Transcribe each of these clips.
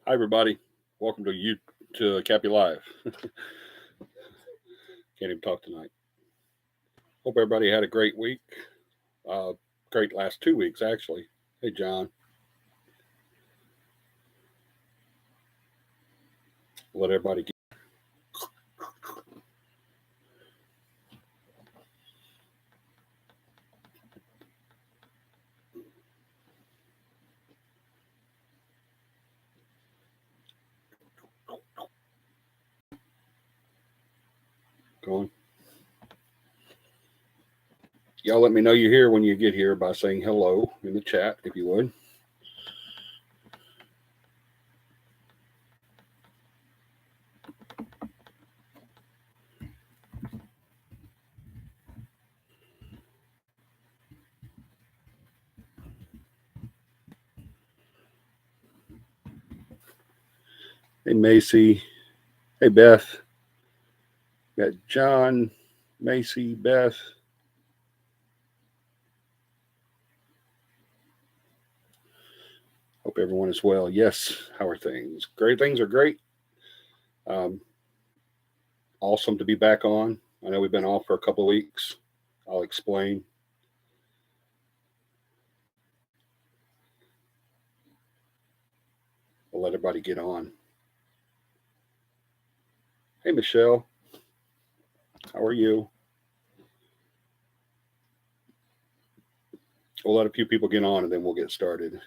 Hi, everybody. Welcome to CAPI Live. Can't even talk tonight. Hope everybody had a great week. Great last 2 weeks, actually. Hey, John. Let everybody get. Going. Y'all let me know you're here when you get here by saying hello in the chat, if you would. Hey, Macy. Hey, Beth. Got John, Macy, Beth. Hope everyone is well. Yes, how are things? Great things are great. Awesome to be back on. I know we've been off for a couple of weeks. I'll explain. We'll let everybody get on. Hey, Michelle. How are you? We'll let a few people get on and then we'll get started.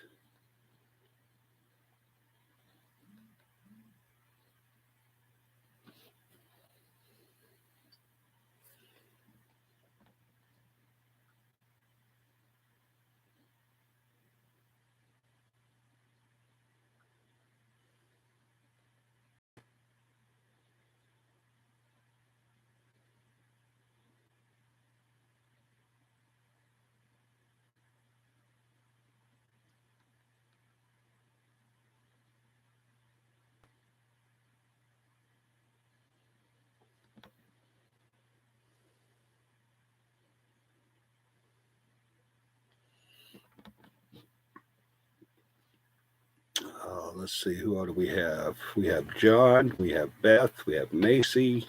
Let's see, who all do we have? We have John, we have Beth, we have Macy,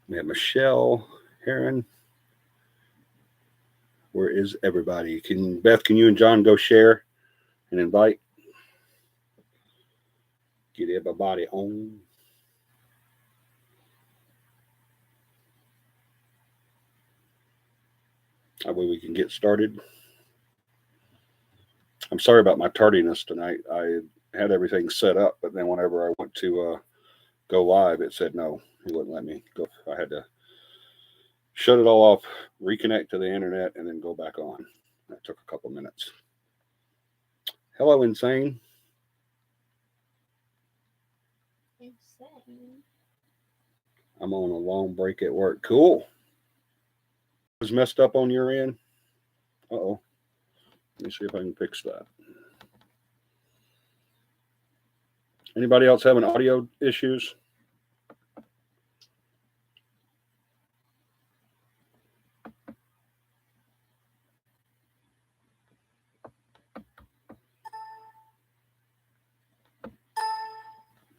we have Michelle, Heron. Where is everybody? Beth, can you and John go share and invite? Get everybody on. That way we can get started. I'm sorry about my tardiness tonight. I had everything set up, but then whenever I went to go live, it said no. It wouldn't let me go. I had to shut it all off, reconnect to the internet, and then go back on. That took a couple minutes. Hello, Insane. I'm on a long break at work. Cool. Was messed up on your end? Uh-oh. Let me see if I can fix that. Anybody else having audio issues?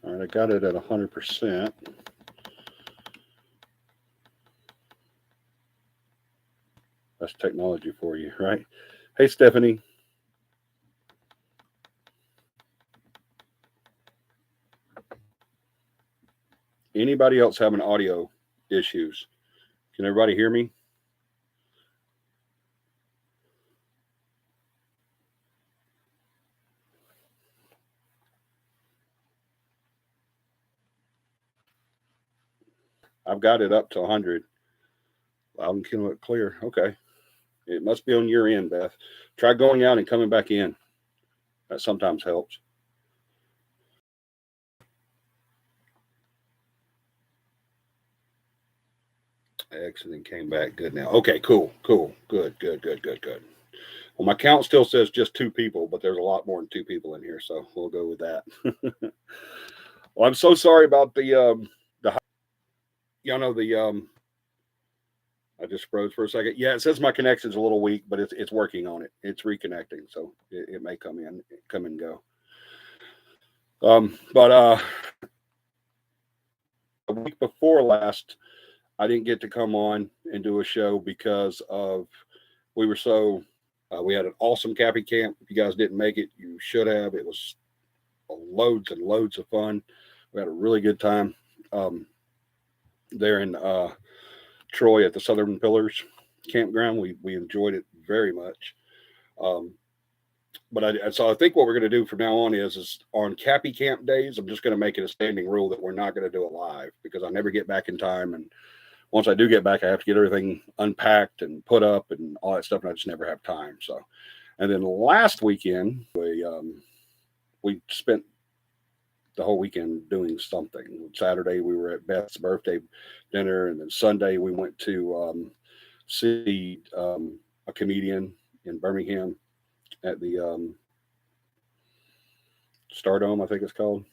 All right, I got it at 100%. That's technology for you, right? Hey, Stephanie. Anybody else having audio issues? Can everybody hear me? I've got it up to 100. Loud and clear. Okay. It must be on your end, Beth. Try going out and coming back in. That sometimes helps. Excellent. Came back. Good now. Okay, cool. Good. Well, my count still says just 2 people, but there's a lot more than 2 people in here, so we'll go with that. Well, I'm so sorry about the I just froze for a second. Yeah, it says my connection's a little weak, but it's working on it. It's reconnecting, so it may come and go. But a week before last, I didn't get to come on and do a show because of we were so we had an awesome CAPI camp. If you guys didn't make it, you should have. It was loads and loads of fun. We had a really good time there in Troy at the Southern Pillars campground. We enjoyed it very much. But I think what we're going to do from now on is on CAPI camp days, I'm just going to make it a standing rule that we're not going to do it live because I never get back in time. And once I do get back, I have to get everything unpacked and put up and all that stuff. And I just never have time. So, and then last weekend, we spent the whole weekend doing something. Saturday, we were at Beth's birthday dinner. And then Sunday, we went to see a comedian in Birmingham at the Stardome, I think it's called.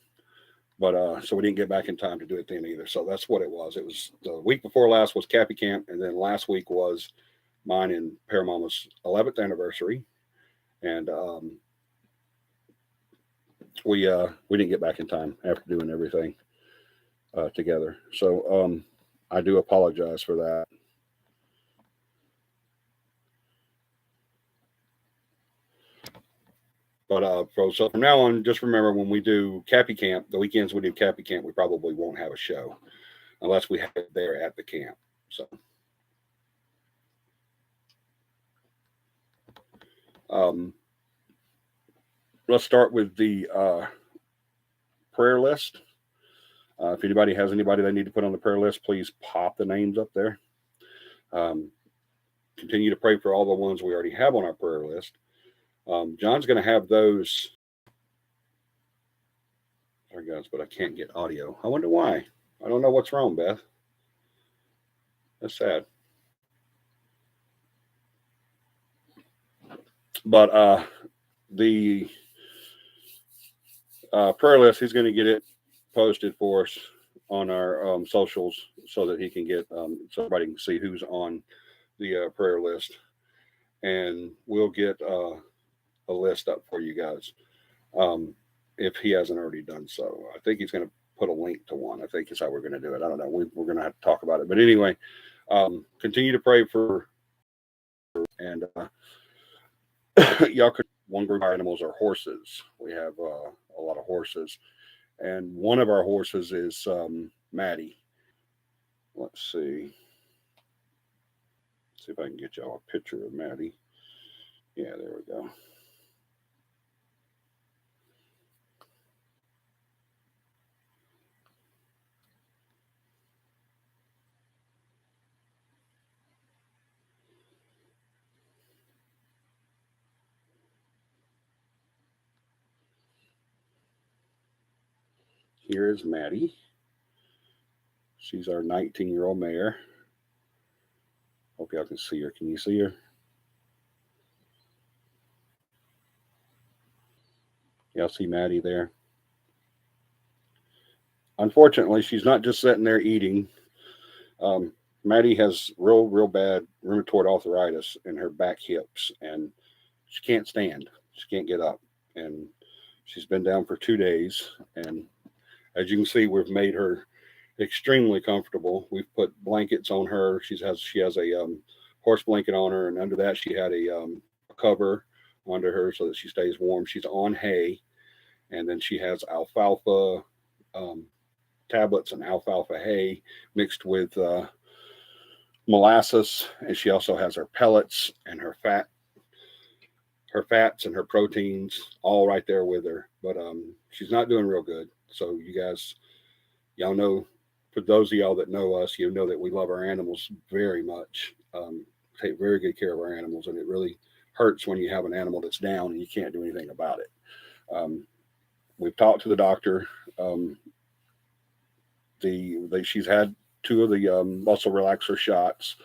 But so we didn't get back in time to do it then either. So that's what it was. It was the week before last was CAPI camp, and then last week was mine and Paramama's 11th anniversary, and we didn't get back in time after doing everything together. So I do apologize for that. But so from now on, just remember when we do CAPI camp, the weekends we do CAPI camp, we probably won't have a show unless we have it there at the camp. So let's start with the prayer list. If anybody has anybody they need to put on the prayer list, please pop the names up there. Continue to pray for all the ones we already have on our prayer list. John's going to have those. Sorry, guys, but I can't get audio. I wonder why. I don't know what's wrong, Beth. That's sad. But the prayer list, he's going to get it posted for us on our socials so that he can get so everybody can see who's on the prayer list, and we'll get a list up for you guys if he hasn't already done so. I think he's going to put a link to one. I think is how we're going to do it. I don't know. We're going to have to talk about it, but anyway, continue to pray for and y'all could. One group of animals are horses. We have a lot of horses, and one of our horses is Maddie. Let's see if I can get y'all a picture of Maddie. Yeah, there we go. Here is Maddie. She's our 19-year-old mare. Hope y'all can see her. Can you see her? Y'all see Maddie there? Unfortunately, she's not just sitting there eating. Maddie has real bad rheumatoid arthritis in her back hips, and she can't stand. She can't get up, and she's been down for 2 days. And as you can see, we've made her extremely comfortable. We've put blankets on her. She has a horse blanket on her, and under that she had a cover under her so that she stays warm. She's on hay, and then she has alfalfa tablets and alfalfa hay mixed with molasses, and she also has her pellets and her fats and her proteins all right there with her. But she's not doing real good. So you guys, y'all know, for those of y'all that know us, you know that we love our animals very much. Take very good care of our animals, and it really hurts when you have an animal that's down and you can't do anything about it. We've talked to the doctor. She's had 2 of the muscle relaxer shots.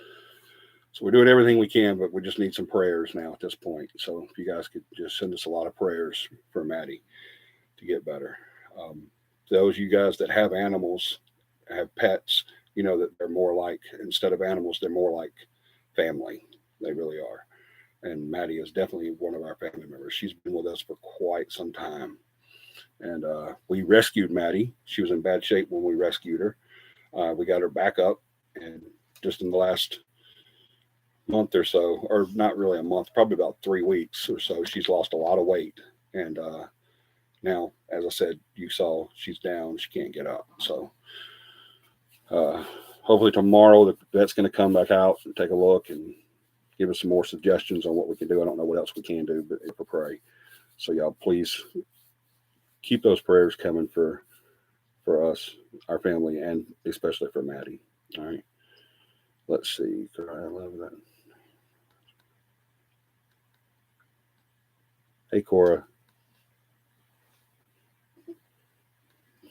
So we're doing everything we can, but we just need some prayers now at this point. So if you guys could just send us a lot of prayers for Maddie to get better. Those of you guys that have animals, have pets, you know that they're more like, instead of animals, they're more like family. They really are. And Maddie is definitely one of our family members. She's been with us for quite some time. And we rescued Maddie. She was in bad shape when we rescued her. We got her back up, and just in the last month or so, or not really a month, probably about 3 weeks or so, she's lost a lot of weight. And now, as I said, you saw she's down. She can't get up. So hopefully tomorrow that's going to come back out and take a look and give us some more suggestions on what we can do. I don't know what else we can do, but if we pray. So y'all, please keep those prayers coming for us, our family, and especially for Maddie. All right. Let's see. I love that. Hey, Cora.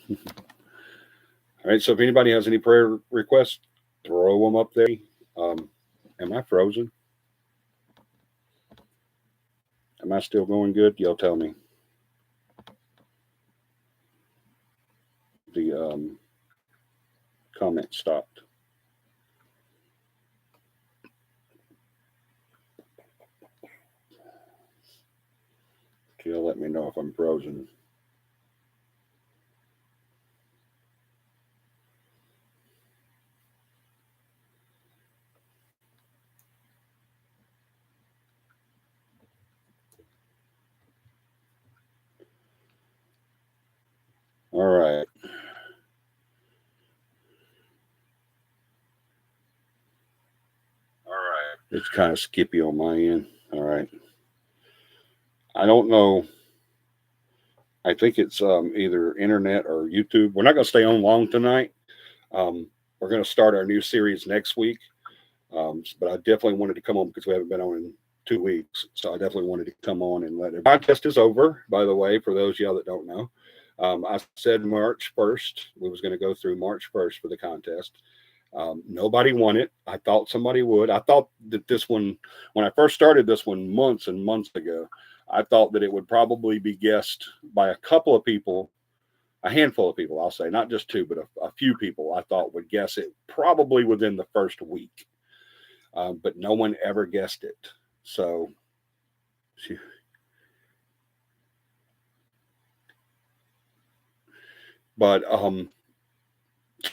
All right. So if anybody has any prayer requests, throw them up there. Am I frozen? Am I still going good? Y'all tell me. The comment stopped. Y'all let me know if I'm frozen. All right. It's kind of skippy on my end. All right. I don't know. I think it's either internet or YouTube. We're not going to stay on long tonight. We're going to start our new series next week. But I definitely wanted to come on because we haven't been on in 2 weeks. So I definitely wanted to come on and let it. The contest is over, by the way, for those of y'all that don't know. I said March 1st. We was going to go through March 1st for the contest. Nobody won it. I thought somebody would. I thought that this one, when I first started this one months and months ago, I thought that it would probably be guessed by a couple of people, a handful of people, I'll say, not just two, but a few people I thought would guess it probably within the first week. But no one ever guessed it. So, but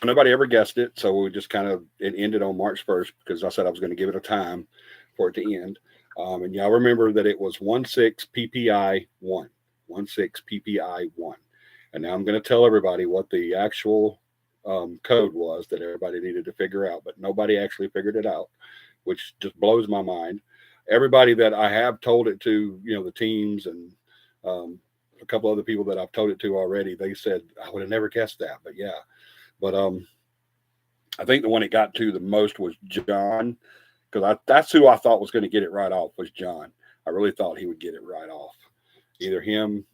nobody ever guessed it. So we just it ended on March 1st because I said I was going to give it a time for it to end. And y'all remember that it was 16 PPI 1, 16 PPI 1. And now I'm going to tell everybody what the actual code was that everybody needed to figure out, but nobody actually figured it out, which just blows my mind. Everybody that I have told it to, the teams and a couple other people that I've told it to already, they said, I would have never guessed that, but yeah. But I think the one it got to the most was John, because that's who I thought was going to get it right off was John. I really thought he would get it right off. Either him,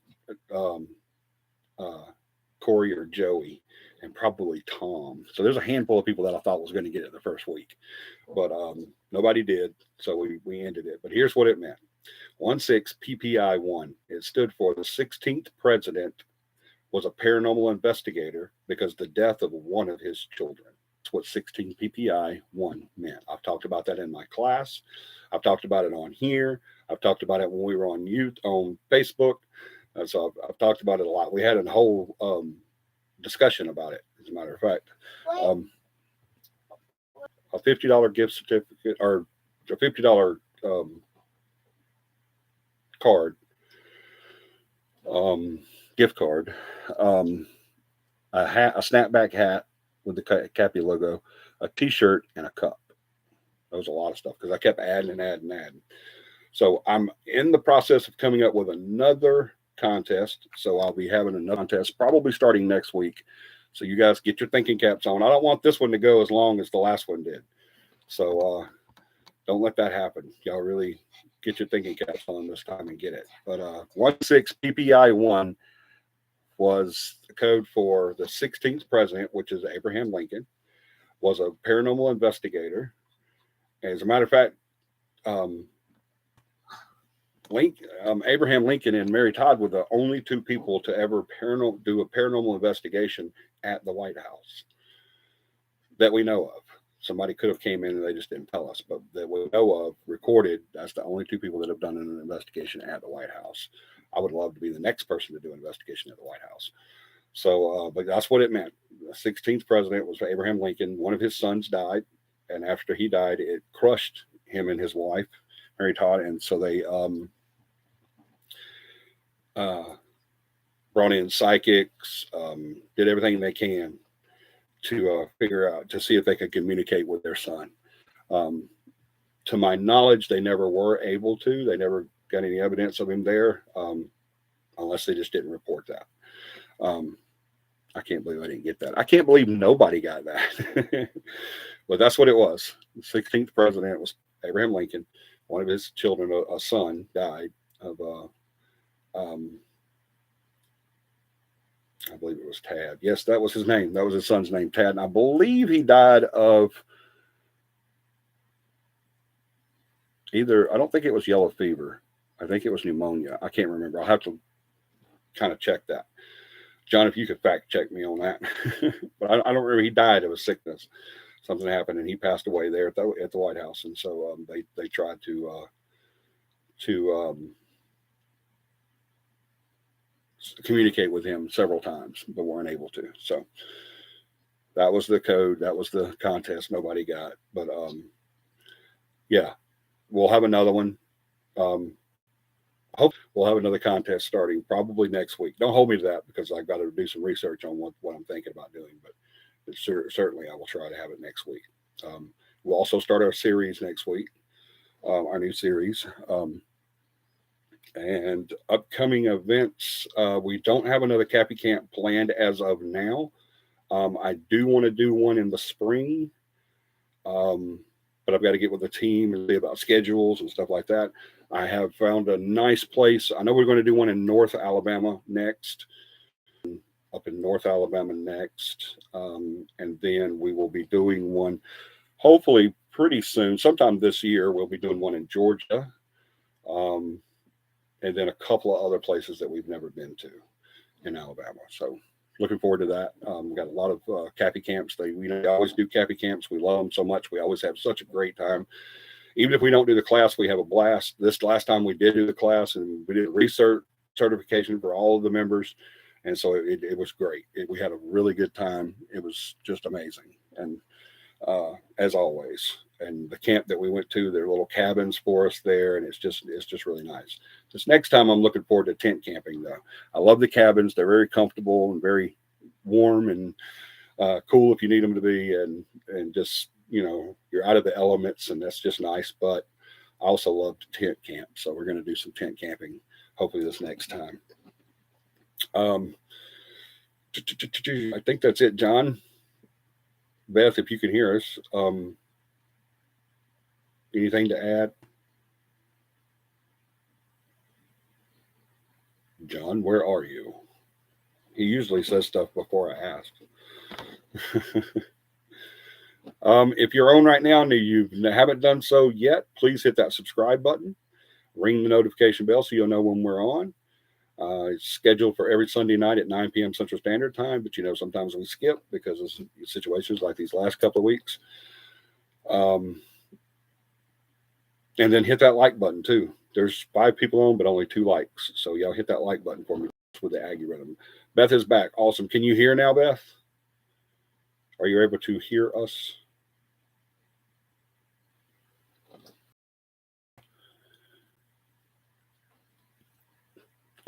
Corey, or Joey, and probably Tom. So there's a handful of people that I thought was going to get it the first week, but nobody did. So we ended it. But here's what it meant: 16 PPI 1. It stood for the 16th president was a paranormal investigator because the death of one of his children. That's what 16 PPI 1 meant. I've talked about that in my class. I've talked about it on here. I've talked about it when we were on Facebook. So I've talked about it a lot. We had a whole discussion about it, as a matter of fact. A $50 gift certificate or a $50 card, gift card, a snapback hat with the CAPI logo, a t-shirt, and a cup. That was a lot of stuff because I kept adding. So I'm in the process of coming up with another contest. So I'll be having another contest probably starting next week. So you guys get your thinking caps on. I don't want this one to go as long as the last one did. So don't let that happen. Y'all really get your thinking caps on this time and get it. But 16 PPI 1 was the code for the 16th president, which is Abraham Lincoln, was a paranormal investigator. As a matter of fact, Abraham Lincoln and Mary Todd were the only two people to ever do a paranormal investigation at the White House that we know of. Somebody could have came in and they just didn't tell us, but that we know of, recorded, that's the only two people that have done an investigation at the White House. I would love to be the next person to do an investigation at the White House. So, but that's what it meant. The 16th president was Abraham Lincoln. One of his sons died, and after he died, it crushed him and his wife, Mary Todd, and so they brought in psychics, did everything they can to figure out, to see if they could communicate with their son. To my knowledge, they never were able to. They never got any evidence of him there, unless they just didn't report that. I can't believe I didn't get that. I can't believe nobody got that. But that's what it was. The 16th president was Abraham Lincoln. One of his children, a son, died of, I believe it was Tad. Yes, that was his name. That was his son's name, Tad. And I believe he died of either, I don't think it was yellow fever. I think it was pneumonia. I can't remember. I'll have to kind of check that. John, if you could fact check me on that. But I don't remember. He died of a sickness. Something happened, and he passed away there at the White House. And so they tried to communicate with him several times, but weren't able to. So that was the code. That was the contest. Nobody got. But yeah, we'll have another one. Hope we'll have another contest starting probably next week. Don't hold me to that because I've got to do some research on what I'm thinking about doing, but certainly I will try to have it next week. We'll also start our series next week, our new series. And upcoming events, we don't have another CAPI camp planned as of now. I do want to do one in the spring, but I've got to get with the team and see about schedules and stuff like that. I have found a nice place. I know we're going to do one in North Alabama next, up in North Alabama next. And then we will be doing one hopefully pretty soon. Sometime this year, we'll be doing one in Georgia. And then a couple of other places that we've never been to in Alabama. So looking forward to that. We've got a lot of CAPI camps. We always do CAPI camps. We love them so much. We always have such a great time. Even if we don't do the class, we have a blast. This last time we did do the class, and we did research certification for all of the members. And so it was great. We had a really good time. It was just amazing. And as always, and the camp that we went to, there are little cabins for us there. And it's just really nice. This next time I'm looking forward to tent camping though. I love the cabins. They're very comfortable and very warm and cool if you need them to be. And just, you're out of the elements and that's just nice. But I also love to tent camp. So we're going to do some tent camping hopefully this next time. I think that's it, John. Beth, if you can hear us, anything to add? John, where are you? He usually says stuff before I ask. If you're on right now and you haven't done so yet, please hit that subscribe button, ring the notification bell so you'll know when we're on. It's scheduled for every Sunday night at 9 p.m. Central Standard Time, but sometimes we skip because of situations like these last couple of weeks. And then hit that like button too. There's 5 people on, but only 2 likes. So y'all hit that like button for me with the Aggie rhythm. Beth is back. Awesome. Can you hear now, Beth? Are you able to hear us?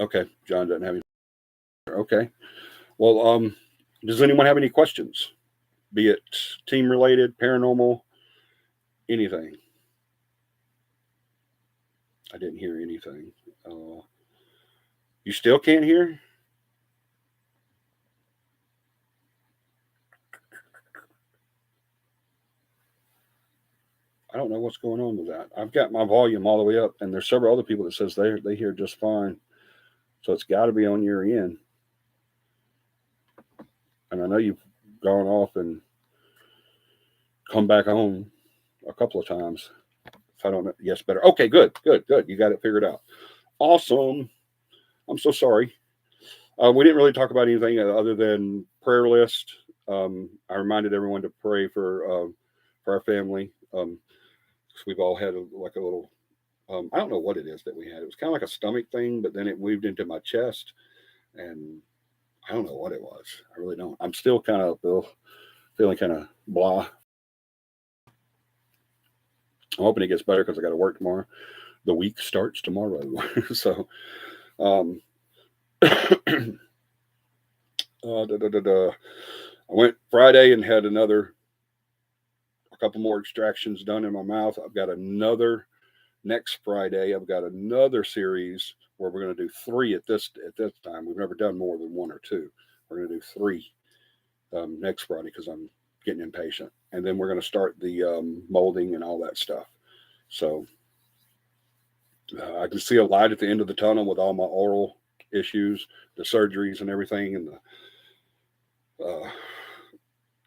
Okay. John doesn't have any. Okay. Well, does anyone have any questions? Be it team related, paranormal, anything? I didn't hear anything. You still can't hear? I don't know what's going on with that. I've got my volume all the way up, and there's several other people that says they hear just fine. So it's got to be on your end. And I know you've gone off and come back on a couple of times. If I don't know, yes, better. Okay, good. You got it figured out. Awesome. I'm so sorry. We didn't really talk about anything other than prayer list. I reminded everyone to pray for our family. We've all had a little I don't know what it is that we had. It was kind of like a stomach thing, but then it moved into my chest, and I don't know what it was. I really don't. I'm still kind of feeling kind of blah. I'm hoping it gets better because I got to work tomorrow. The week starts tomorrow. So, um, I went Friday and had a couple more extractions done in my mouth. I've got another next Friday. I've got another series where we're going to do 3 at this time. We've never done more than 1 or 2. We're going to do 3 next Friday because I'm getting impatient, and then we're going to start the molding and all that stuff. So I can see a light at the end of the tunnel with all my oral issues, the surgeries and everything, and the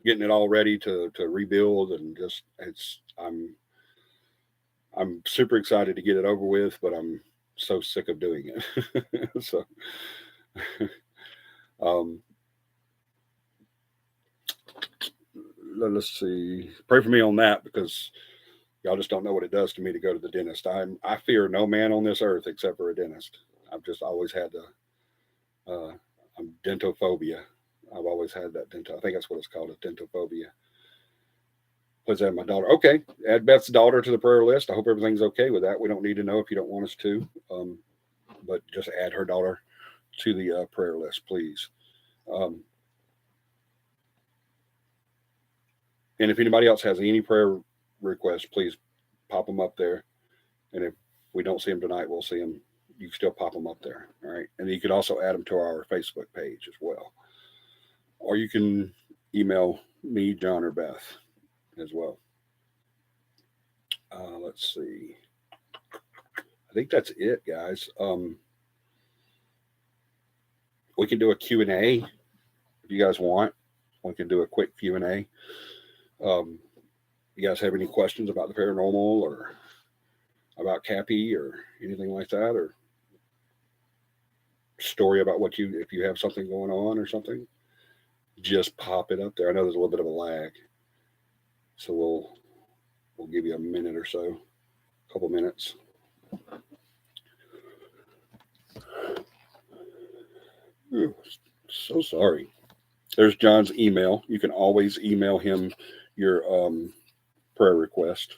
getting it all ready to rebuild, and just I'm super excited to get it over with, but I'm so sick of doing it. So um, let's see. Pray for me on that, because y'all just don't know what it does to me to go to the dentist. I fear no man on this earth except for a dentist. I've just always had I'm dentophobia. I've always had that I think that's what it's called, a dentophobia. Let's add my daughter. Okay, add Beth's daughter to the prayer list. I hope everything's okay with that. We don't need to know if you don't want us to, but just add her daughter to the prayer list, please. And if anybody else has any prayer requests, please pop them up there. And if we don't see them tonight, we'll see them. You can still pop them up there. All right. And you can also add them to our Facebook page as well. Or you can email me, John, or Beth as well. Let's see. I think that's it, guys. We can do a Q&A if you guys want. We can do a quick Q&A. You guys have any questions about the paranormal or about CAPI or anything like that, or story about if you have something going on or something, just pop it up there. I know there's a little bit of a lag, so we'll give you a minute or so, a couple minutes. Ooh, so sorry. There's John's email. You can always email him your prayer request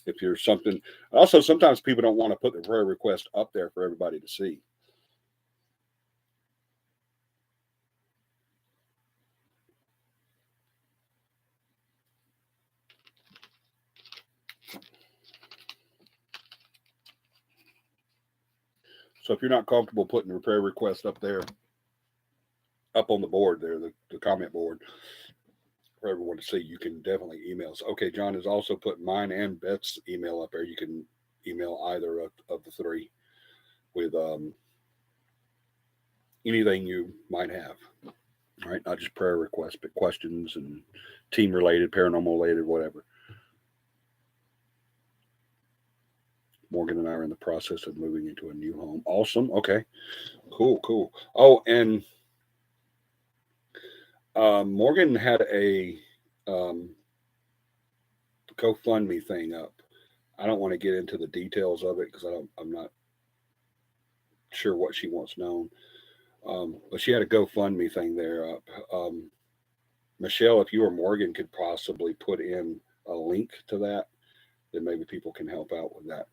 if there's something. Also, sometimes people don't want to put the prayer request up there for everybody to see. So if you're not comfortable putting your prayer request up there, up on the board there, the comment board for everyone to see, you can definitely email us. Okay, John has also put mine and Beth's email up there. You can email either of the 3 with anything you might have. All right, not just prayer requests, but questions and team related, paranormal related, whatever. Morgan and I are in the process of moving into a new home. Awesome. Okay. Cool. Oh, and Morgan had a GoFundMe thing up. I don't want to get into the details of it because I'm not sure what she wants known. But she had a GoFundMe thing there up. Michelle, if you or Morgan could possibly put in a link to that, then maybe people can help out with that.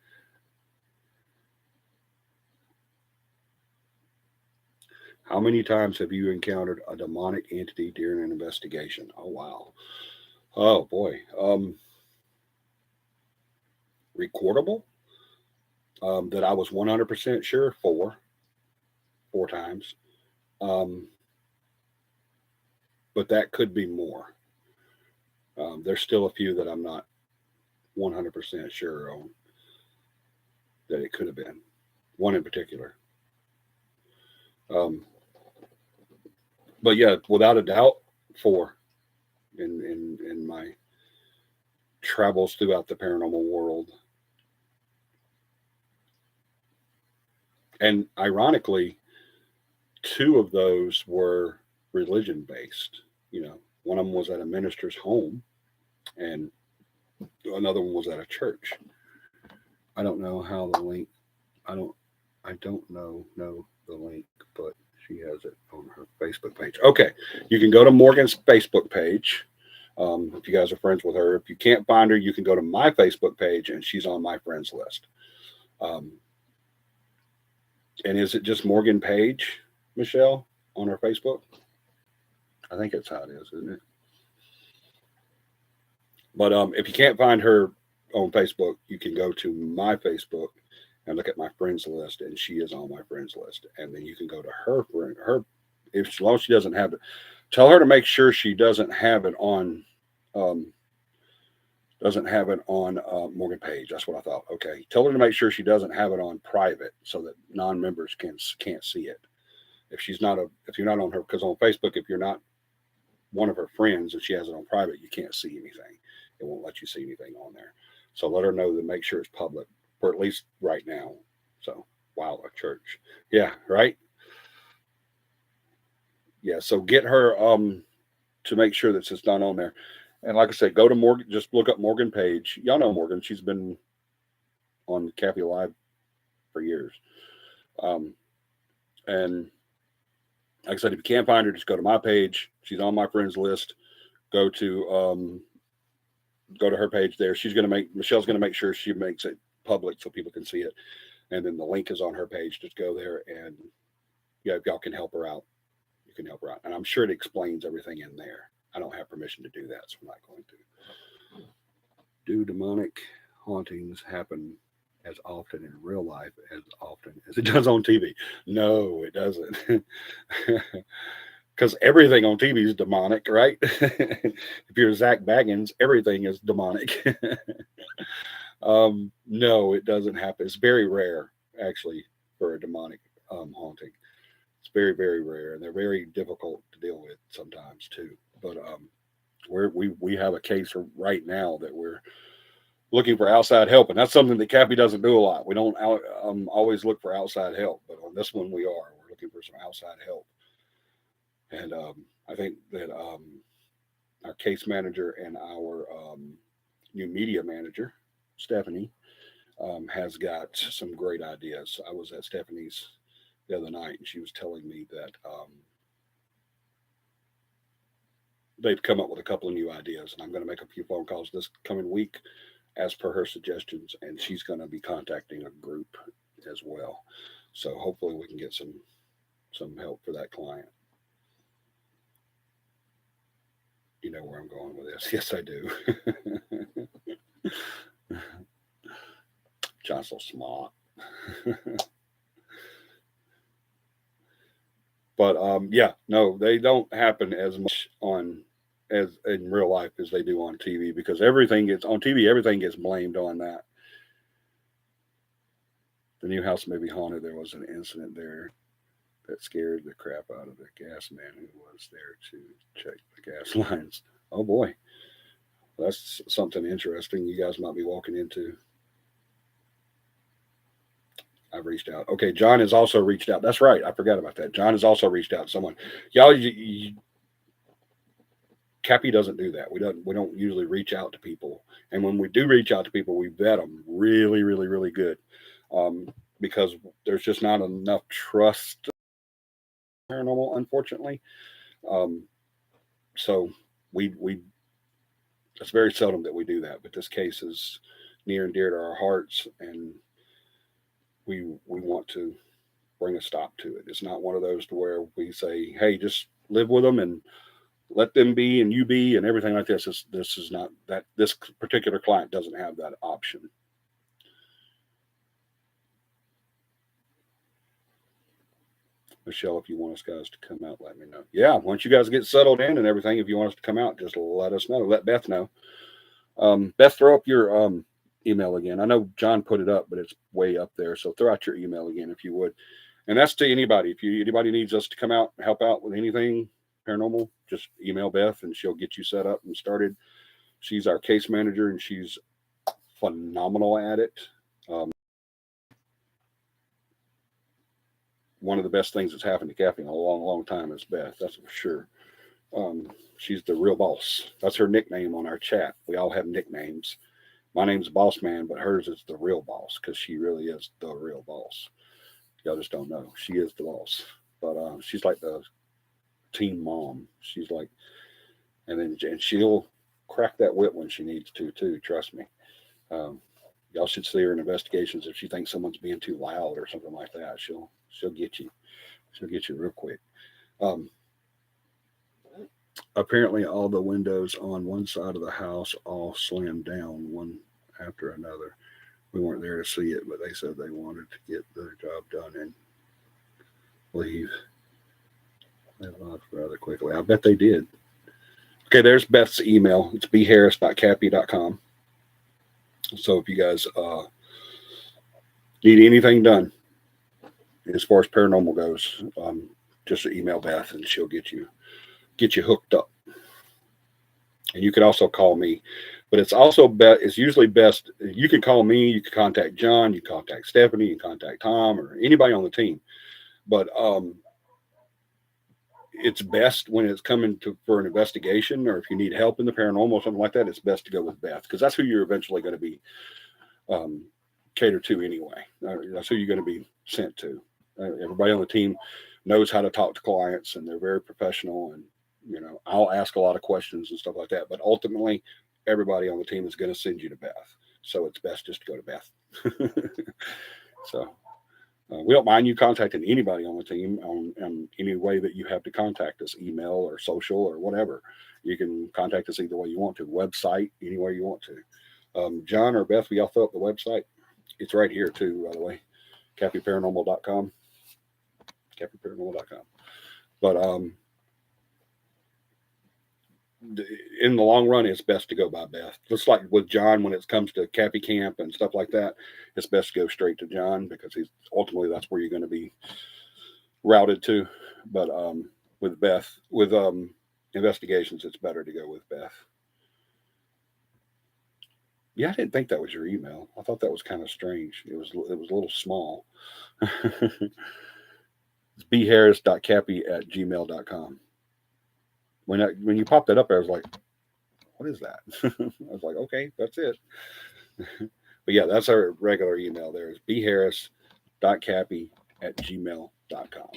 How many times have you encountered a demonic entity during an investigation? Oh, wow. Oh, boy. Recordable? That I was 100% sure, 4 times. But that could be more. There's still a few that I'm not 100% sure on that it could have been. One in particular. But yeah, without a doubt, 4 in my travels throughout the paranormal world. And ironically, 2 of those were religion based. One of them was at a minister's home, and another one was at a church. I don't know how the link. I don't. I don't know the link, but she has it on her Facebook page. Okay, you can go to Morgan's Facebook page. If you guys are friends with her, if you can't find her, you can go to my Facebook page, and she's on my friends list. Um, and is it just Morgan Page, Michelle, on her Facebook? I think that's how it is, isn't it? But if you can't find her on Facebook, you can go to my Facebook and look at my friends list, and she is on my friends list. And then you can go to her friend, her if as long as she doesn't have it, tell her to make sure she um, doesn't have it on Morgan Page. That's what I thought. Okay, tell her to make sure she doesn't have it on private so that non-members can't see it. If you're not on her, because on Facebook, if you're not one of her friends and she has it on private, you can't see anything. It won't let you see anything on there. So let her know to make sure it's public for at least right now. So, wow, a church. Yeah, right. Yeah. So get her to make sure that it's not on there. And like I said, go to Morgan, just look up Morgan Page. Y'all know Morgan. She's been on CAPI Live for years. Um, and like I said, if you can't find her, just go to my page. She's on my friends list. Go to go to her page there. Michelle's gonna make sure she makes it public so people can see it. And then the link is on her page. Just go there and yeah, if y'all can help her out, you can help her out. And I'm sure it explains everything in there. I don't have permission to do that, so I'm not going to. Do demonic hauntings happen as often in real life as often as it does on TV? No, it doesn't. Because everything on TV is demonic, right? If you're Zach Baggins, everything is demonic. No, it doesn't happen. It's very rare, actually, for a demonic haunting. It's very, very rare, and they're very difficult to deal with sometimes too. But we have a case right now that we're looking for outside help, and that's something that CAPI doesn't do a lot. We don't always look for outside help, but on this one we are. We're looking for some outside help, and I think that our case manager and our new media manager, Stephanie, has got some great ideas. I was at Stephanie's the other night, and she was telling me that they've come up with a couple of new ideas, and I'm going to make a few phone calls this coming week as per her suggestions, and she's going to be contacting a group as well. So hopefully we can get some help for that client. You know where I'm going with this. Yes, I do. John's so smart. But yeah, no, they don't happen as much on as in real life as they do on TV because everything gets on TV. Everything gets blamed on that. The new house may be haunted. There was an incident there that scared the crap out of the gas man who was there to check the gas lines. Oh boy, that's something interesting you guys might be walking into. I've reached out. Okay, John has also reached out. That's right. I forgot about that. John has also reached out to someone. Y'all, CAPI doesn't do that. We don't usually reach out to people, and when we do reach out to people, we vet them really, really, really good, because there's just not enough trust paranormal, unfortunately. Um, so we it's very seldom that we do that, but this case is near and dear to our hearts, and we want to bring a stop to it. It's not one of those to where we say, "Hey, just live with them and let them be and you be and everything like this." This is not that. This particular client doesn't have that option. Michelle, if you want us guys to come out, let me know. Yeah, once you guys get settled in and everything, if you want us to come out, just let us know. Let Beth know. Beth, throw up your email again. I know John put it up, but it's way up there. So throw out your email again if you would. And that's to anybody. If anybody needs us to come out and help out with anything paranormal, just email Beth and she'll get you set up and started. She's our case manager and she's phenomenal at it. One of the best things that's happened to CAPI in a long, long time is Beth. That's for sure. She's the real boss. That's her nickname on our chat. We all have nicknames. My name's Boss Man, but hers is the real boss because she really is the real boss. Y'all just don't know. She is the boss. But she's like the team mom. She's like, and she'll crack that whip when she needs to too. Trust me. Um, y'all should see her in investigations if she thinks someone's being too loud or something like that. She'll get you. She'll get you real quick. Um, Apparently, all the windows on one side of the house all slammed down one after another. We weren't there to see it, but they said they wanted to get their job done and leave. They left rather quickly. I bet they did. Okay, there's Beth's email. It's bharris.capi.com. So if you guys need anything done as far as paranormal goes, just email Beth and she'll get you hooked up. And you can also call me, but it's also it's usually best. You can call me. You can contact John. You can contact Stephanie. You can contact Tom or anybody on the team. But it's best when it's coming for an investigation, or if you need help in the paranormal or something like that, it's best to go with Beth because that's who you're eventually going to be catered to anyway. That's who you're going to be sent to. Everybody on the team knows how to talk to clients, and they're very professional. And I'll ask a lot of questions and stuff like that. But ultimately, everybody on the team is going to send you to Beth. So it's best just to go to Beth. So. We don't mind you contacting anybody on the team on any way that you have to contact us, email or social or whatever. You can contact us either way you want to, website, anywhere you want to. John or Beth, will y'all fill up the website? It's right here too, by the way, CAPIParanormal.com, CAPIParanormal.com. But in the long run, it's best to go by Beth. Just like with John, when it comes to Cappy Camp and stuff like that, it's best to go straight to John because he's ultimately that's where you're going to be routed to. But with Beth, with investigations, it's better to go with Beth. Yeah, I didn't think that was your email. I thought that was kind of strange. It was a little small. It's bharris.cappy@gmail.com. When you popped that up, I was like, what is that? I was like, okay, that's it. But yeah, that's our regular email there is bharris.cappy@gmail.com.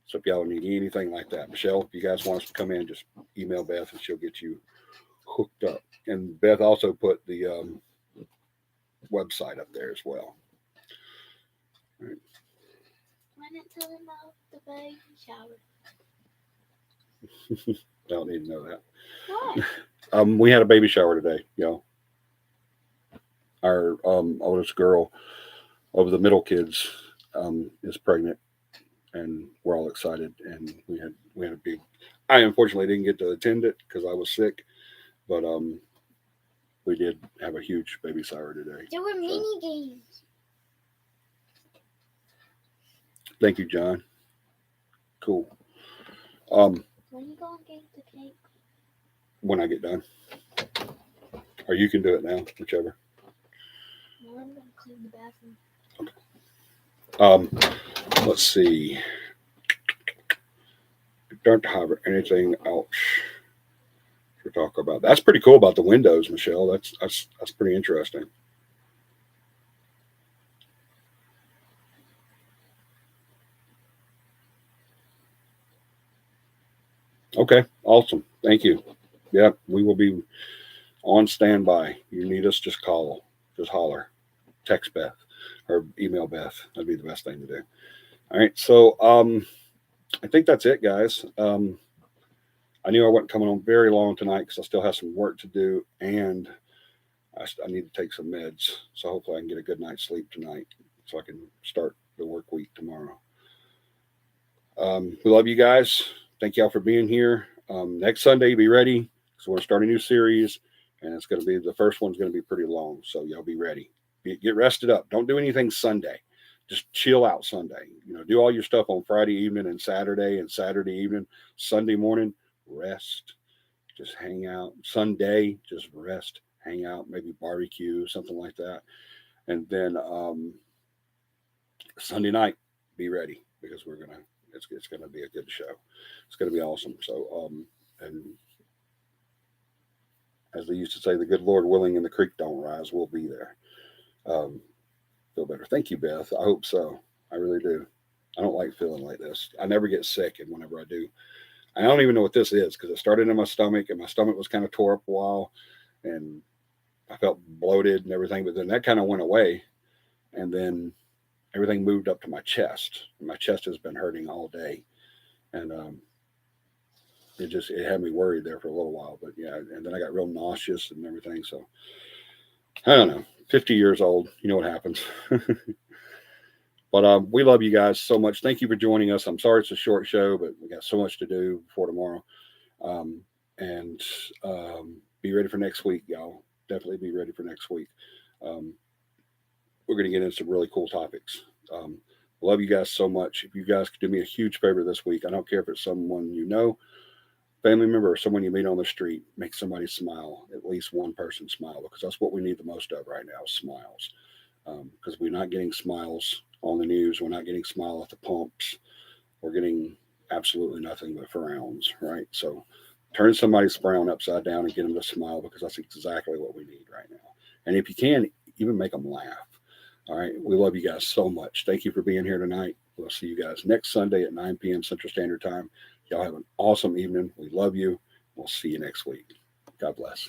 So if y'all need anything like that, Michelle, if you guys want us to come in, just email Beth and she'll get you hooked up. And Beth also put the website up there as well. Right. Why didn't tell them about the baby shower? I don't need to know that. What? We had a baby shower today, Our oldest girl of the middle kids is pregnant, and we're all excited. And we had a big. I unfortunately didn't get to attend it because I was sick, but we did have a huge baby shower today. There were mini games. Thank you, John. Cool. When you go and get the cake? When I get done, or you can do it now, whichever. No, I'm gonna clean the bathroom. Let's see. Don't have anything else to talk about. That's pretty cool about the windows, Michelle. That's pretty interesting. Okay, awesome. Thank you. Yeah, we will be on standby. You need us, just call, just holler, text Beth or email Beth. That'd be the best thing to do. All right, so I think that's it, guys. I knew I wasn't coming on very long tonight because I still have some work to do, and I need to take some meds. So hopefully I can get a good night's sleep tonight, so I can start the work week tomorrow. We love you guys. Thank y'all for being here. Next Sunday, be ready. So we're going to start a new series, and it's going to be the first one's going to be pretty long. So y'all be ready. Get rested up. Don't do anything Sunday. Just chill out Sunday. Do all your stuff on Friday evening and Saturday evening. Sunday morning, rest. Just hang out. Sunday, just rest, hang out, maybe barbecue, something like that. And then Sunday night, be ready because it's gonna be a good show. It's gonna be awesome. So and as they used to say, the good Lord willing and the creek don't rise, we'll be there. Feel better. Thank you, Beth. I hope so. I really do. I don't like feeling like this. I never get sick, and whenever I do, I don't even know what this is because it started in my stomach, and my stomach was kind of tore up a while, and I felt bloated and everything. But then that kind of went away, and then everything moved up to my chest. And my chest has been hurting all day, and it had me worried there for a little while. But yeah, and then I got real nauseous and everything. So I don't know. 50 years old, you know what happens. But we love you guys so much. Thank you for joining us. I'm sorry it's a short show, but we got so much to do before tomorrow. And be ready for next week, y'all. Definitely be ready for next week. Um, we're going to get into some really cool topics. Love you guys so much. If you guys could do me a huge favor this week, I don't care if it's someone you know, family member, or someone you meet on the street, make somebody smile, at least one person smile, because that's what we need the most of right now, smiles. Because we're not getting smiles on the news. We're not getting smile at the pumps. We're getting absolutely nothing but frowns, right? So turn somebody's frown upside down and get them to smile, because that's exactly what we need right now. And if you can, even make them laugh. All right. We love you guys so much. Thank you for being here tonight. We'll see you guys next Sunday at 9 p.m. Central Standard Time. Y'all have an awesome evening. We love you. We'll see you next week. God bless.